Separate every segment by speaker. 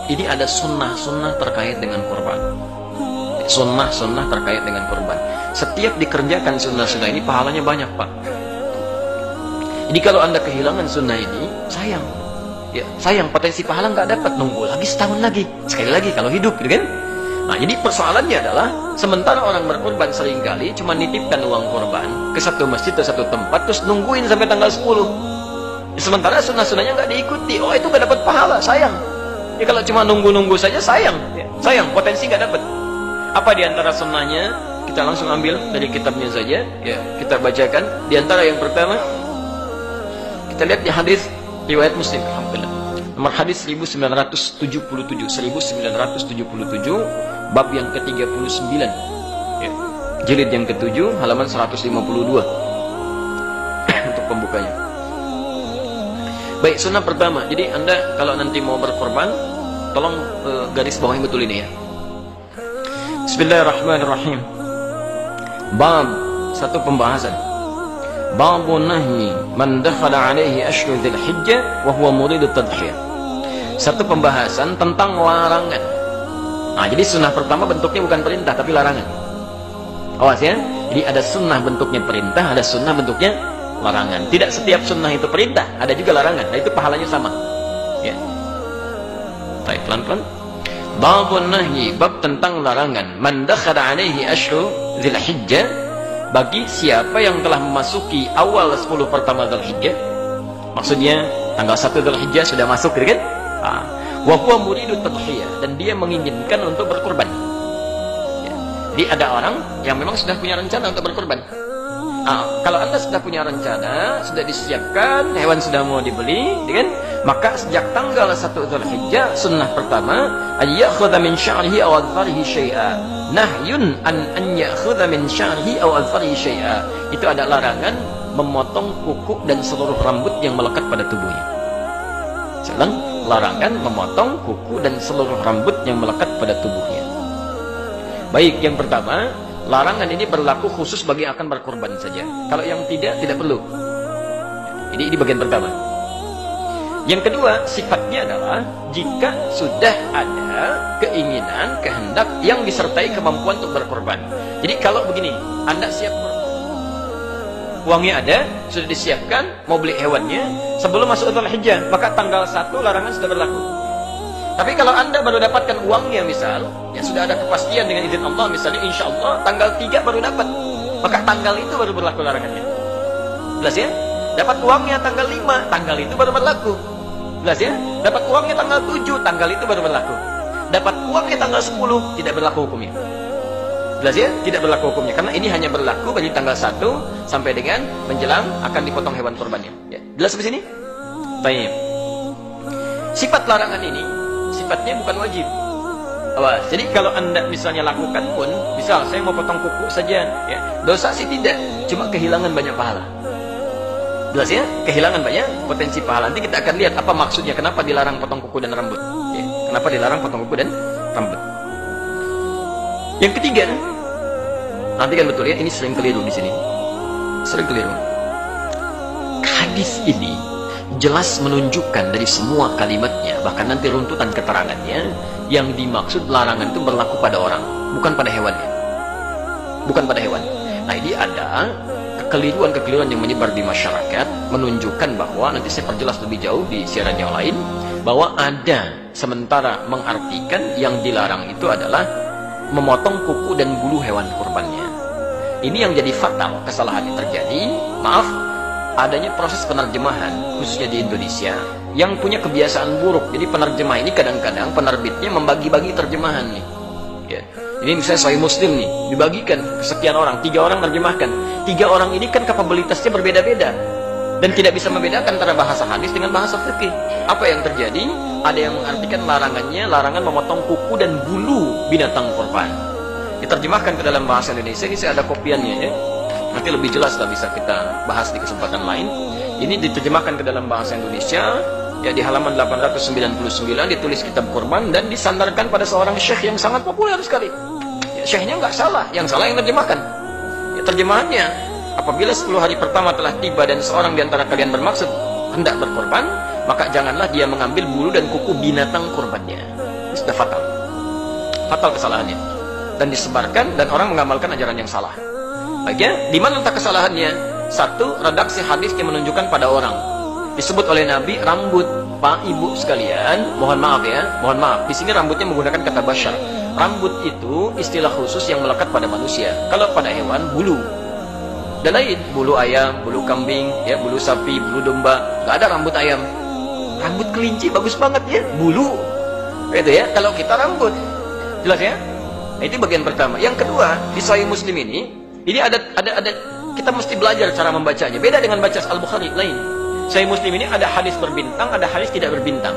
Speaker 1: Ini ada sunnah-sunnah terkait dengan kurban. Sunnah-sunnah terkait dengan kurban. Setiap dikerjakan sunnah-sunnah ini pahalanya banyak, Pak. Jadi kalau Anda kehilangan sunnah ini, sayang. Ya, sayang, potensi pahala nggak dapat, nunggu lagi setahun lagi. Sekali lagi kalau hidup, gitu kan? Nah, jadi persoalannya adalah sementara orang berkurban seringkali cuma nitipkan uang kurban ke satu masjid atau satu tempat terus nungguin sampai tanggal 10. Sementara sunnah-sunnahnya nggak diikuti. Oh, itu nggak dapat pahala, sayang. Ya kalau cuma nunggu-nunggu saja sayang. Ya, sayang, potensi nggak dapat. Apa di antara sunnahnya? Kita langsung ambil dari kitabnya saja. Ya, kita bacakan. Di antara yang pertama, kita lihat di hadis riwayat Muslim, alhamdulillah. Nomor hadis 1977, bab yang ke-39. Ya. Jilid yang ke-7, halaman 152. Untuk pembukanya. Baik, sunnah pertama. Jadi Anda kalau nanti mau berkorban, tolong garis bawahi betul ini ya. Bismillahirrahmanirrahim. Bab, satu pembahasan. Babu nahyi man dakhala alaihi ashhur dzil hijjah wa huwa muridut tadhhiyah. Satu pembahasan tentang larangan. Nah, jadi sunnah pertama bentuknya bukan perintah tapi larangan. Awas ya. Jadi ada sunnah bentuknya perintah, ada sunnah bentuknya larangan. Tidak setiap sunnah itu perintah, ada juga larangan. Nah, itu pahalanya sama. Ya. Baik, pelan-pelan. Babun nahyi, bab tentang larangan. Man dakhala alaihi ashhur dzil hijjah, bagi siapa yang telah memasuki awal 10 pertama Dzulhijjah. Maksudnya tanggal 1 Dzulhijjah sudah masuk, gitu kan? Wa huwa muridut tadhhiyah, dan dia menginginkan untuk berkorban. Ya. Jadi ada orang yang memang sudah punya rencana untuk berkorban. Kalau Anda sudah punya rencana, sudah disiapkan, hewan sudah mau dibeli, kan? Maka sejak tanggal 1 Dzulhijjah, sunnah pertama, ayyakhudha min sya'rihi aw adfarihi syai'a. Nahyun an ya'khudha min sya'rihi aw adfarihi syai'a. Itu ada larangan memotong kuku dan seluruh rambut yang melekat pada tubuhnya. Selang, larangan memotong kuku dan seluruh rambut yang melekat pada tubuhnya. Baik, yang pertama, larangan ini berlaku khusus bagi yang akan berkorban saja. Kalau yang tidak perlu. Jadi ini bagian pertama. Yang kedua, sifatnya adalah jika sudah ada keinginan, kehendak yang disertai kemampuan untuk berkorban. Jadi kalau begini, Anda siap uangnya ada, sudah disiapkan, mau beli hewannya, sebelum masuk Dzulhijjah, maka tanggal 1 larangan sudah berlaku. Tapi kalau Anda baru dapatkan uangnya misal, ya sudah ada kepastian dengan izin Allah, misalnya insya Allah tanggal 3 baru dapat, maka tanggal itu baru berlaku larangannya. Jelas ya? Dapat uangnya tanggal 5, tanggal itu baru berlaku. Jelas ya? Dapat uangnya tanggal 7, tanggal itu baru berlaku. Dapat uangnya tanggal 10, tidak berlaku hukumnya. Jelas ya? Tidak berlaku hukumnya, karena ini hanya berlaku bagi tanggal 1 sampai dengan menjelang akan dipotong hewan korbannya. Ya. Jelas sampai sini? Baik. Sifat larangan ini sifatnya bukan wajib. Awas. Jadi kalau Anda misalnya lakukan pun, misal saya mau potong kuku saja, ya, dosa sih tidak, cuma kehilangan banyak pahala. Jelas ya? Kehilangan banyak potensi pahala. Nanti kita akan lihat apa maksudnya, kenapa dilarang potong kuku dan rambut. Ya. Kenapa dilarang potong kuku dan rambut. Yang ketiga, nanti kan betul ya, ini sering keliru di sini. Sering keliru. Hadis ini jelas menunjukkan dari semua kalimatnya, bahkan nanti runtutan keterangannya, yang dimaksud larangan itu berlaku pada orang, bukan pada hewannya. Bukan pada hewan. Nah, ini ada kekeliruan-kekeliruan yang menyebar di masyarakat, menunjukkan bahwa, nanti saya perjelas lebih jauh di siaran yang lain, bahwa ada sementara mengartikan yang dilarang itu adalah memotong kuku dan bulu hewan kurbannya. Ini yang jadi fatal, kesalahan yang terjadi. Maaf, adanya proses penerjemahan khususnya di Indonesia yang punya kebiasaan buruk. Jadi penerjemah ini kadang-kadang penerbitnya membagi-bagi terjemahan nih. Ya. Ini misalnya Sahih Muslim nih, dibagikan ke sekian orang, 3 orang terjemahkan. 3 orang ini kan kapabilitasnya berbeda-beda dan tidak bisa membedakan antara bahasa hadis dengan bahasa fikih. Apa yang terjadi? Ada yang mengartikan larangannya, larangan memotong kuku dan bulu binatang kurban. Diterjemahkan ke dalam bahasa Indonesia, ini saya ada kopiannya ya. Nanti lebih jelas lah bisa kita bahas di kesempatan lain. Ini diterjemahkan ke dalam bahasa Indonesia, ya, di halaman 899 ditulis kitab kurban dan disandarkan pada seorang syekh yang sangat populer sekali. Ya, syekhnya nggak salah, yang salah yang terjemahkan. Ya, terjemahannya, apabila 10 hari pertama telah tiba dan seorang di antara kalian bermaksud hendak berkorban, maka janganlah dia mengambil bulu dan kuku binatang kurbannya. Ini sudah fatal. Fatal kesalahannya. Dan disebarkan dan orang mengamalkan ajaran yang salah. Baiknya, di mana letak kesalahannya? Satu, redaksi hadis yang menunjukkan pada orang. Disebut oleh Nabi rambut. Pak, Ibu sekalian, mohon maaf ya, mohon maaf. Di sini rambutnya menggunakan kata basyar. Rambut itu istilah khusus yang melekat pada manusia. Kalau pada hewan, bulu. Dan lain, bulu ayam, bulu kambing, ya, bulu sapi, bulu domba. Gak ada rambut ayam. Rambut kelinci bagus banget ya, bulu. Itu ya, kalau kita rambut. Jelas ya? Nah, itu bagian pertama. Yang kedua, di Sahih Muslim ini ada kita mesti belajar cara membacanya. Beda dengan baca Al-Bukhari lain. Sahih Muslim ini ada hadis berbintang, ada hadis tidak berbintang.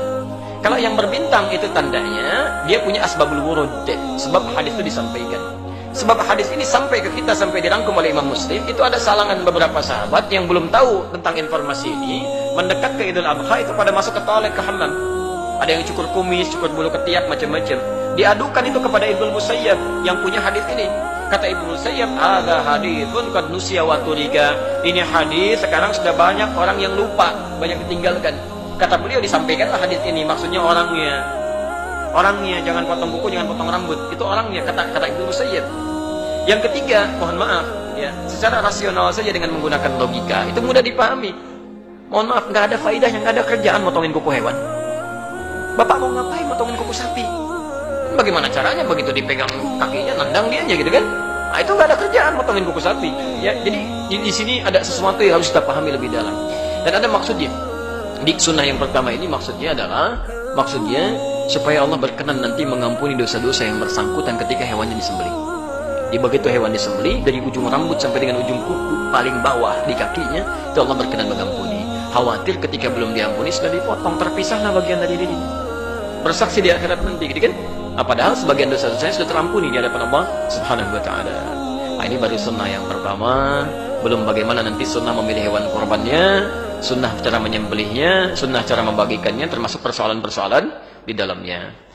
Speaker 1: Kalau yang berbintang itu tandanya dia punya asbabul wurud, sebab hadis itu disampaikan. Sebab hadis ini sampai ke kita, sampai dirangkum oleh Imam Muslim, itu ada salangan beberapa sahabat yang belum tahu tentang informasi ini, mendekat ke Idul Adha itu pada masuk ke toilet, ke hammam. Ada yang cukur kumis, cukur bulu ketiak, macam-macam. Diadukan itu kepada Ibnu Musayyab yang punya hadis ini. Kata Ibnu Musayyab, "Hadza haditsun qad nusiya wa turiga." Ini hadis sekarang sudah banyak orang yang lupa, banyak ditinggalkan. Kata beliau, disampaikanlah hadis ini, maksudnya orangnya. Orangnya, jangan potong kuku, jangan potong rambut. Itu orangnya, kata Ibnu Musayyab. Yang ketiga, mohon maaf, ya, secara rasional saja dengan menggunakan logika, itu mudah dipahami. Mohon maaf, nggak ada faedahnya, nggak ada kerjaan motongin kuku hewan. Bapak mau ngapain motongin kuku sapi? Bagaimana caranya? Begitu dipegang kakinya, nendang dia aja gitu kan? Nah, itu nggak ada kerjaan motongin kuku sapi. Ya, jadi di sini ada sesuatu yang harus kita pahami lebih dalam. Dan ada maksudnya. Di sunnah yang pertama ini maksudnya supaya Allah berkenan nanti mengampuni dosa-dosa yang bersangkutan ketika hewannya disembelih. Di begitu hewan disembelih, dari ujung rambut sampai dengan ujung kuku paling bawah di kakinya, itu Allah berkenan mengampuni. Khawatir ketika belum diampuni sudah dipotong, terpisahlah bagian dari diri. Bersaksi di akhirat nanti, gitu kan? Nah, padahal sebagian dosa-dosanya sudah terampuni di hadapan Allah Subhanahu wa Ta'ala. Nah, ini baru sunnah yang pertama. Belum bagaimana nanti sunnah memilih hewan korbannya, sunnah cara menyembelihnya, sunnah cara membagikannya, termasuk persoalan-persoalan di dalamnya.